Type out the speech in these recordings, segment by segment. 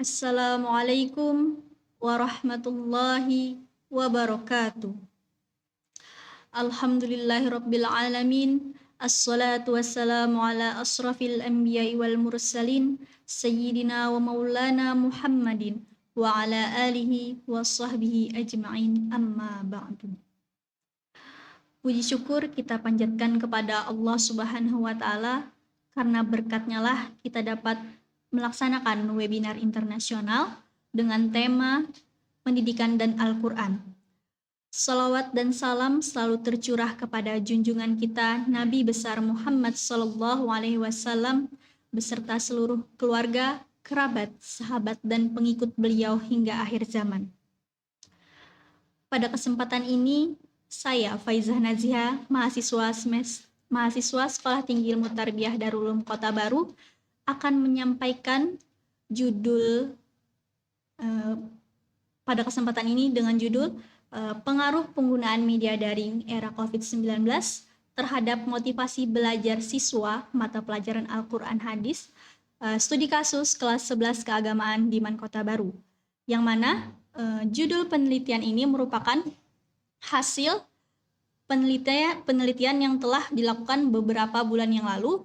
Assalamualaikum warahmatullahi wabarakatuh. Alhamdulillahirabbil alamin. Assalatu wassalamu ala asrafil anbiya'i wal mursalin sayyidina wa maulana Muhammadin wa ala alihi wa sahbihi ajma'in amma ba'du. Puji syukur kita panjatkan kepada Allah Subhanahu wa taala karena berkatnya lah kita dapat melaksanakan webinar internasional dengan tema pendidikan dan Al-Quran. Salawat dan salam selalu tercurah kepada junjungan kita Nabi besar Muhammad SAW beserta seluruh keluarga, kerabat, sahabat, dan pengikut beliau hingga akhir zaman. Pada kesempatan ini, saya Faizah Naziha, mahasiswa Sekolah Tinggi Ilmu Tarbiyah Darul Ulum Kota Baru, akan menyampaikan judul pada kesempatan ini dengan judul pengaruh penggunaan media daring era COVID-19 terhadap motivasi belajar siswa mata pelajaran Al-Quran Hadis, studi kasus kelas 11 keagamaan di Man Kota Baru, yang mana judul penelitian ini merupakan hasil penelitian yang telah dilakukan beberapa bulan yang lalu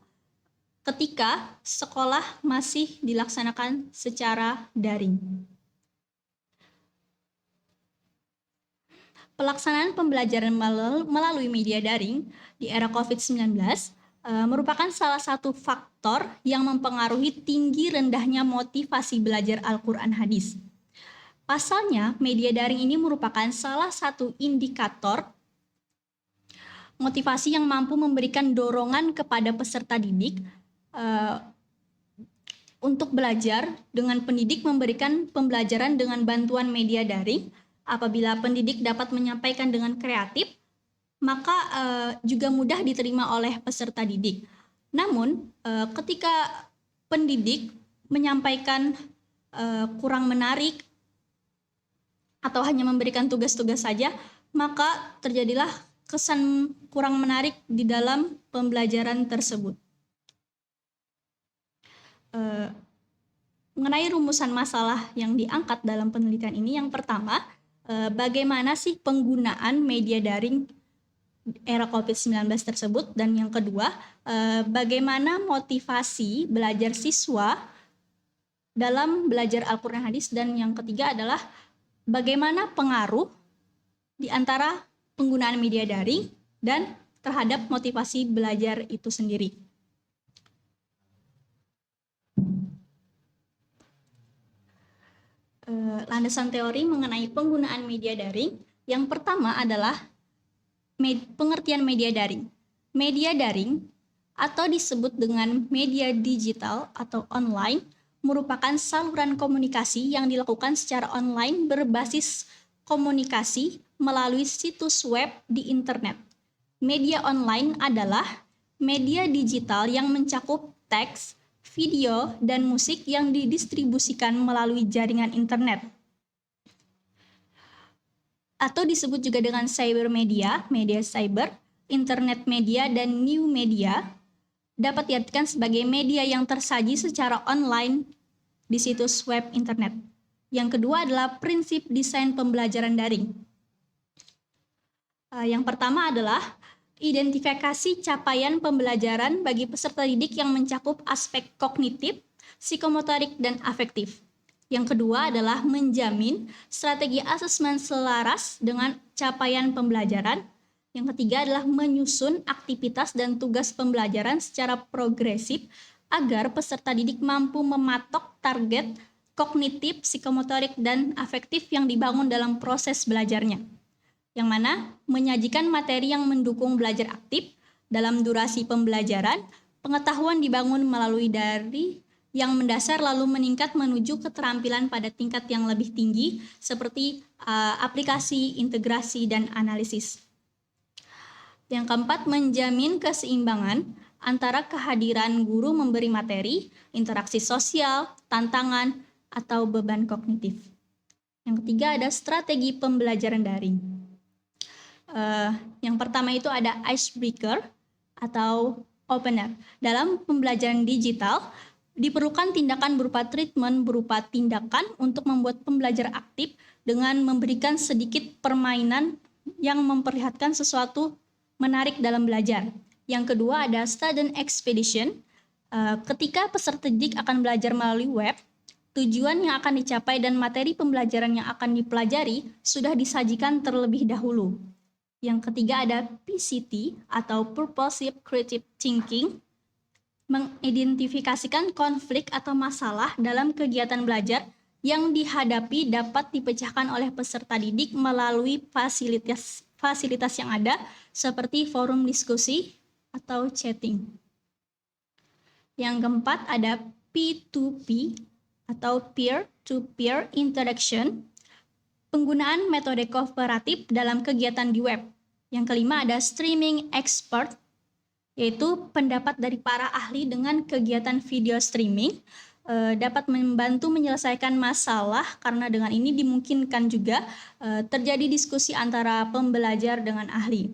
ketika sekolah masih dilaksanakan secara daring. Pelaksanaan pembelajaran melalui media daring di era COVID-19 merupakan salah satu faktor yang mempengaruhi tinggi rendahnya motivasi belajar Al-Quran Hadis. Pasalnya, media daring ini merupakan salah satu indikator motivasi yang mampu memberikan dorongan kepada peserta didik untuk belajar dengan pendidik memberikan pembelajaran dengan bantuan media daring. Apabila pendidik dapat menyampaikan dengan kreatif, maka juga mudah diterima oleh peserta didik. Namun, ketika pendidik menyampaikan kurang menarik atau hanya memberikan tugas-tugas saja, maka terjadilah kesan kurang menarik di dalam pembelajaran tersebut. Mengenai rumusan masalah yang diangkat dalam penelitian ini, yang pertama, bagaimana sih penggunaan media daring era COVID-19 tersebut, dan yang kedua, bagaimana motivasi belajar siswa dalam belajar Al-Quran Hadis, dan yang ketiga adalah bagaimana pengaruh di antara penggunaan media daring dan terhadap motivasi belajar itu sendiri. Landasan teori mengenai penggunaan media daring. Yang pertama adalah pengertian media daring. Media daring atau disebut dengan media digital atau online merupakan saluran komunikasi yang dilakukan secara online berbasis komunikasi melalui situs web di internet. Media online adalah media digital yang mencakup teks, video, dan musik yang didistribusikan melalui jaringan internet. Atau disebut juga dengan cybermedia, media cyber, internet media, dan new media, dapat diartikan sebagai media yang tersaji secara online di situs web internet. Yang kedua adalah prinsip desain pembelajaran daring. Yang pertama adalah identifikasi capaian pembelajaran bagi peserta didik yang mencakup aspek kognitif, psikomotorik, dan afektif. Yang kedua adalah menjamin strategi asesmen selaras dengan capaian pembelajaran. Yang ketiga adalah menyusun aktivitas dan tugas pembelajaran secara progresif agar peserta didik mampu mematok target kognitif, psikomotorik, dan afektif yang dibangun dalam proses belajarnya, yang mana menyajikan materi yang mendukung belajar aktif dalam durasi pembelajaran. Pengetahuan dibangun melalui dari yang mendasar lalu meningkat menuju keterampilan pada tingkat yang lebih tinggi seperti aplikasi, integrasi, dan analisis. Yang keempat, menjamin keseimbangan antara kehadiran guru memberi materi, interaksi sosial, tantangan, atau beban kognitif. Yang ketiga ada strategi pembelajaran daring. Yang pertama itu ada icebreaker atau opener. Dalam pembelajaran digital, Diperlukan tindakan berupa treatment, berupa tindakan untuk membuat pembelajar aktif dengan memberikan sedikit permainan yang memperlihatkan sesuatu menarik dalam belajar. Yang kedua ada student expedition. Ketika peserta didik akan belajar melalui web, tujuan yang akan dicapai dan materi pembelajaran yang akan dipelajari sudah disajikan terlebih dahulu. Yang ketiga ada PCT atau Purposive Creative Thinking, mengidentifikasikan konflik atau masalah dalam kegiatan belajar yang dihadapi dapat dipecahkan oleh peserta didik melalui fasilitas yang ada seperti forum diskusi atau chatting. Yang keempat ada P2P atau peer-to-peer interaction, penggunaan metode kooperatif dalam kegiatan di web. Yang kelima ada streaming expert, yaitu pendapat dari para ahli dengan kegiatan video streaming dapat membantu menyelesaikan masalah karena dengan ini dimungkinkan juga terjadi diskusi antara pembelajar dengan ahli.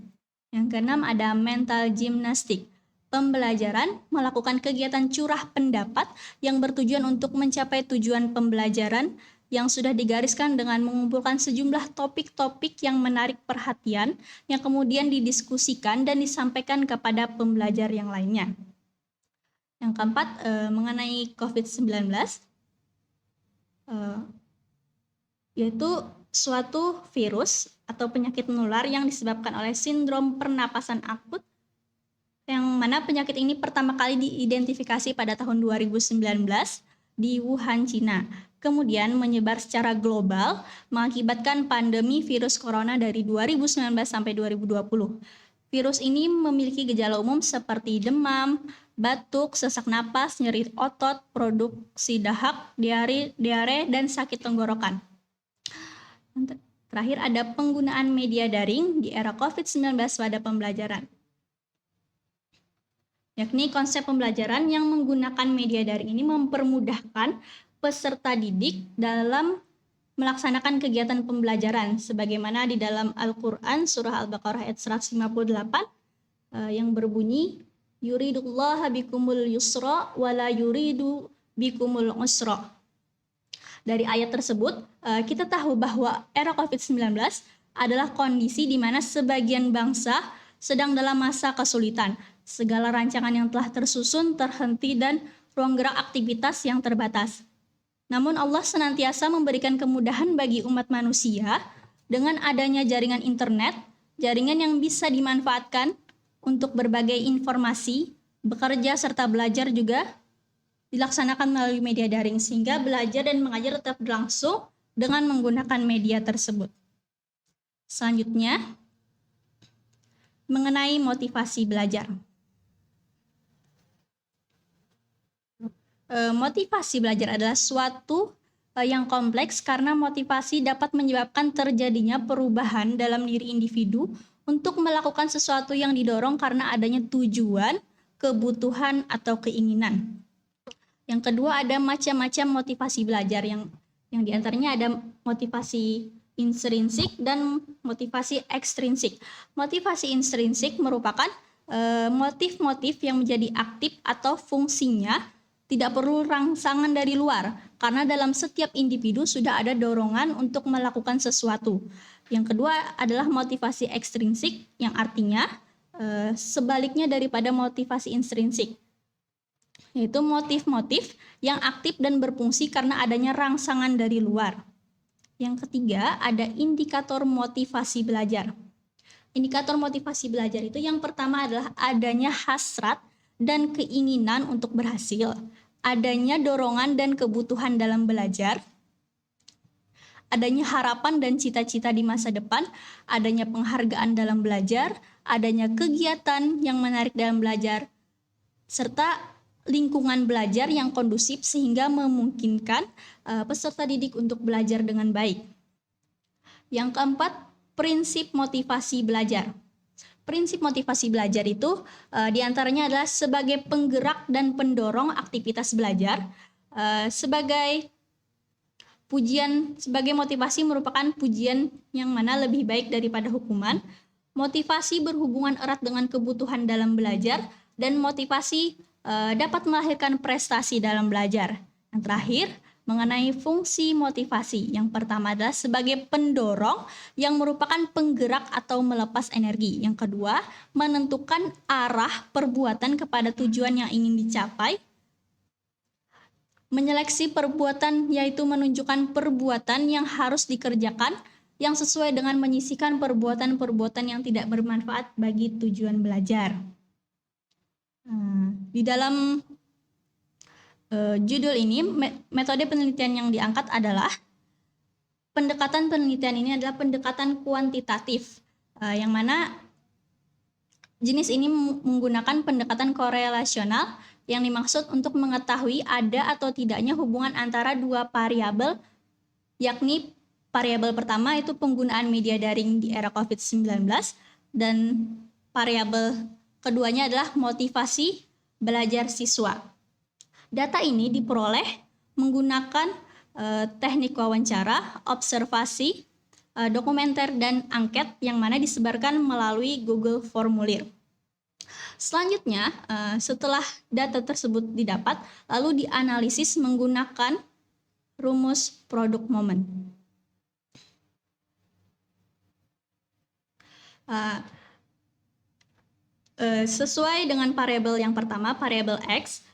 Yang keenam ada mental gymnastic. Pembelajaran melakukan kegiatan curah pendapat yang bertujuan untuk mencapai tujuan pembelajaran yang sudah digariskan dengan mengumpulkan sejumlah topik-topik yang menarik perhatian yang kemudian didiskusikan dan disampaikan kepada pembelajar yang lainnya. Yang keempat, mengenai COVID-19, yaitu suatu virus atau penyakit menular yang disebabkan oleh sindrom pernapasan akut, yang mana penyakit ini pertama kali diidentifikasi pada tahun 2019 di Wuhan, Cina. Kemudian menyebar secara global mengakibatkan pandemi virus corona dari 2019 sampai 2020. Virus ini memiliki gejala umum seperti demam, batuk, sesak napas, nyeri otot, produksi dahak, diare, dan sakit tenggorokan. Terakhir ada penggunaan media daring di era COVID-19 pada pembelajaran. Yakni konsep pembelajaran yang menggunakan media daring ini mempermudahkan peserta didik dalam melaksanakan kegiatan pembelajaran sebagaimana di dalam Al-Qur'an surah Al-Baqarah ayat 158 yang berbunyi yuridullaha bikumul yusra wala yuridu bikumul usra. Dari ayat tersebut kita tahu bahwa era COVID-19 adalah kondisi di mana sebagian bangsa sedang dalam masa kesulitan. Segala rancangan yang telah tersusun terhenti dan ruang gerak aktivitas yang terbatas. Namun Allah senantiasa memberikan kemudahan bagi umat manusia dengan adanya jaringan internet, jaringan yang bisa dimanfaatkan untuk berbagai informasi, bekerja serta belajar juga dilaksanakan melalui media daring sehingga belajar dan mengajar tetap berlangsung dengan menggunakan media tersebut. Selanjutnya, mengenai motivasi belajar. Motivasi belajar adalah suatu yang kompleks karena motivasi dapat menyebabkan terjadinya perubahan dalam diri individu untuk melakukan sesuatu yang didorong karena adanya tujuan, kebutuhan, atau keinginan. Yang kedua ada macam-macam motivasi belajar yang diantaranya ada motivasi intrinsik dan motivasi ekstrinsik. Motivasi intrinsik merupakan motif-motif yang menjadi aktif atau fungsinya tidak perlu rangsangan dari luar, karena dalam setiap individu sudah ada dorongan untuk melakukan sesuatu. Yang kedua adalah motivasi ekstrinsik, yang artinya sebaliknya daripada motivasi intrinsik, yaitu motif-motif yang aktif dan berfungsi karena adanya rangsangan dari luar. Yang ketiga ada indikator motivasi belajar. Indikator motivasi belajar itu yang pertama adalah adanya hasrat dan keinginan untuk berhasil, adanya dorongan dan kebutuhan dalam belajar, adanya harapan dan cita-cita di masa depan, adanya penghargaan dalam belajar, adanya kegiatan yang menarik dalam belajar, serta lingkungan belajar yang kondusif sehingga memungkinkan peserta didik untuk belajar dengan baik. Yang keempat, prinsip motivasi belajar. Prinsip motivasi belajar itu diantaranya adalah sebagai penggerak dan pendorong aktivitas belajar, sebagai motivasi merupakan pujian yang mana lebih baik daripada hukuman. Motivasi berhubungan erat dengan kebutuhan dalam belajar dan motivasi dapat melahirkan prestasi dalam belajar. Yang terakhir, mengenai fungsi motivasi. Yang pertama adalah sebagai pendorong yang merupakan penggerak atau melepas energi. Yang kedua, menentukan arah perbuatan kepada tujuan yang ingin dicapai. Menyeleksi perbuatan yaitu menunjukkan perbuatan yang harus dikerjakan yang sesuai dengan menyisihkan perbuatan-perbuatan yang tidak bermanfaat bagi tujuan belajar. Di dalam judul ini, metode penelitian yang diangkat adalah pendekatan penelitian ini adalah pendekatan kuantitatif, yang mana jenis ini menggunakan pendekatan korelasional yang dimaksud untuk mengetahui ada atau tidaknya hubungan antara dua variabel, yakni variabel pertama itu penggunaan media daring di era COVID-19 dan variabel keduanya adalah motivasi belajar siswa. Data ini diperoleh menggunakan teknik wawancara, observasi, dokumenter, dan angket yang mana disebarkan melalui Google Formulir. Selanjutnya, setelah data tersebut didapat, lalu dianalisis menggunakan rumus produk momen. Sesuai dengan variabel yang pertama, variabel X,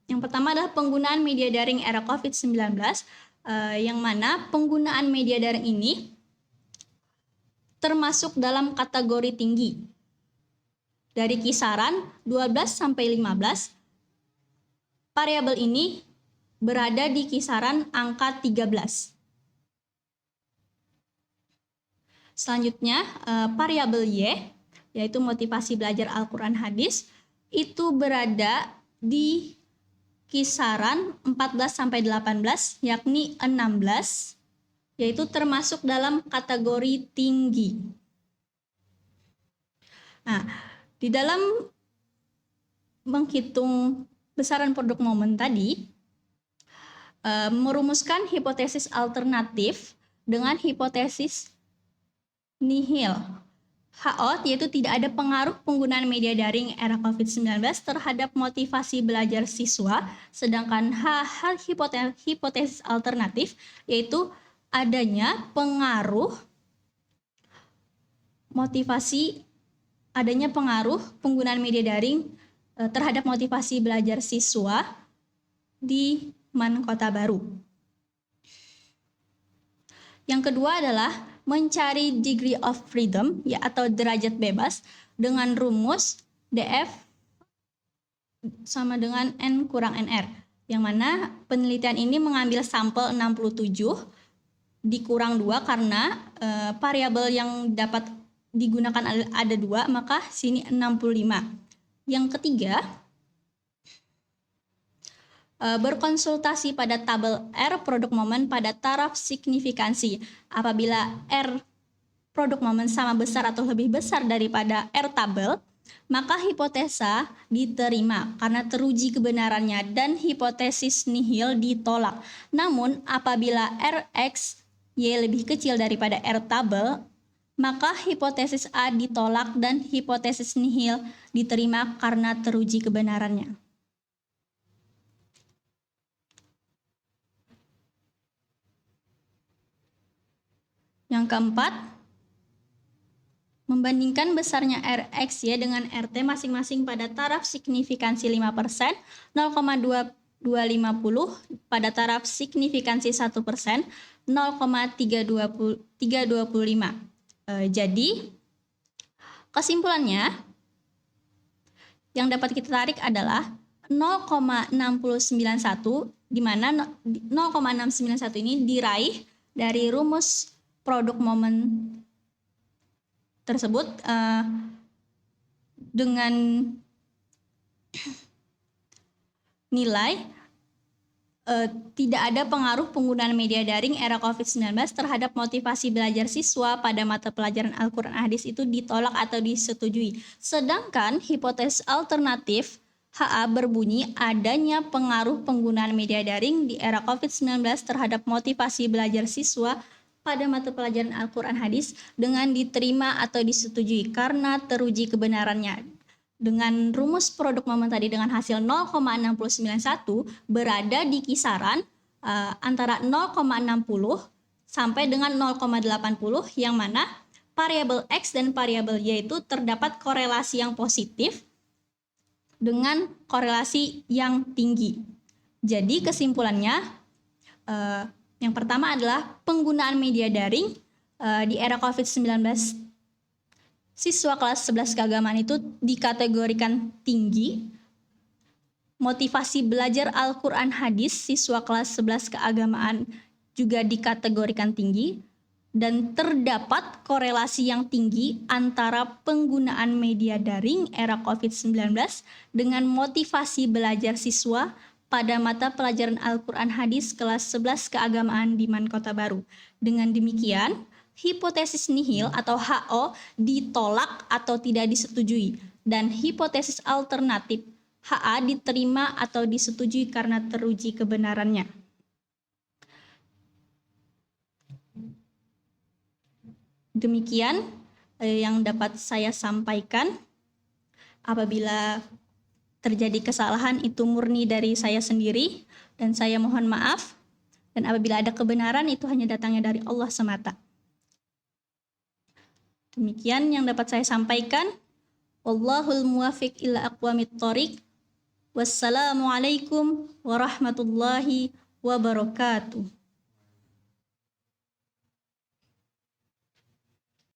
yang pertama adalah penggunaan media daring era COVID-19, yang mana penggunaan media daring ini termasuk dalam kategori tinggi. Dari kisaran 12-15, variabel ini berada di kisaran angka 13. Selanjutnya, variabel Y, yaitu motivasi belajar Al-Quran Hadis, itu berada di kisaran 14-18, yakni 16, yaitu termasuk dalam kategori tinggi. Nah, di dalam menghitung besaran produk momen tadi, merumuskan hipotesis alternatif dengan hipotesis nihil. HO, yaitu tidak ada pengaruh penggunaan media daring era COVID-19 terhadap motivasi belajar siswa, sedangkan hipotesis alternatif, yaitu adanya pengaruh penggunaan media daring terhadap motivasi belajar siswa di MAN Kota Baru. Yang kedua adalah mencari degree of freedom, ya, atau derajat bebas dengan rumus DF sama dengan N kurang NR, yang mana penelitian ini mengambil sampel 67 dikurang 2 karena variabel yang dapat digunakan ada 2, maka sini 65. Yang ketiga, berkonsultasi pada tabel R produk momen pada taraf signifikansi. Apabila R produk momen sama besar atau lebih besar daripada R tabel, maka hipotesa diterima karena teruji kebenarannya dan hipotesis nihil ditolak. Namun apabila Rx Y lebih kecil daripada R tabel, maka hipotesis A ditolak dan hipotesis nihil diterima karena teruji kebenarannya. Yang keempat, membandingkan besarnya Rx Y dengan RT masing-masing pada taraf signifikansi 5%, 0,2250 pada taraf signifikansi 1%, 0,325. Jadi, kesimpulannya yang dapat kita tarik adalah 0,691, di mana 0,691 ini diraih dari rumus produk momen tersebut dengan nilai tidak ada pengaruh penggunaan media daring era COVID-19 terhadap motivasi belajar siswa pada mata pelajaran Al-Quran Hadis itu ditolak atau disetujui. Sedangkan hipotesis alternatif HA berbunyi adanya pengaruh penggunaan media daring di era COVID-19 terhadap motivasi belajar siswa pada mata pelajaran Al-Quran Hadis dengan diterima atau disetujui karena teruji kebenarannya. dengan rumus produk momen tadi dengan hasil 0,691 berada di kisaran antara 0,60 sampai dengan 0,80 yang mana variabel X dan variabel Y itu terdapat korelasi yang positif dengan korelasi yang tinggi. Jadi kesimpulannya yang pertama adalah penggunaan media daring di era COVID-19 siswa kelas 11 keagamaan itu dikategorikan tinggi. Motivasi belajar Al-Quran hadis siswa kelas 11 keagamaan juga dikategorikan tinggi. Dan terdapat korelasi yang tinggi antara penggunaan media daring era COVID-19 dengan motivasi belajar siswa pada mata pelajaran Al-Quran hadis kelas 11 keagamaan di Man Kota Baru. Dengan demikian, hipotesis nihil atau HO ditolak atau tidak disetujui dan hipotesis alternatif HA diterima atau disetujui karena teruji kebenarannya. Demikian yang dapat saya sampaikan. Apabila terjadi kesalahan itu murni dari saya sendiri dan saya mohon maaf. Dan apabila ada kebenaran itu hanya datangnya dari Allah semata. Demikian yang dapat saya sampaikan. Wallahul muwafiq ila aqwamit thoriq. Wassalamualaikum warahmatullahi wabarakatuh.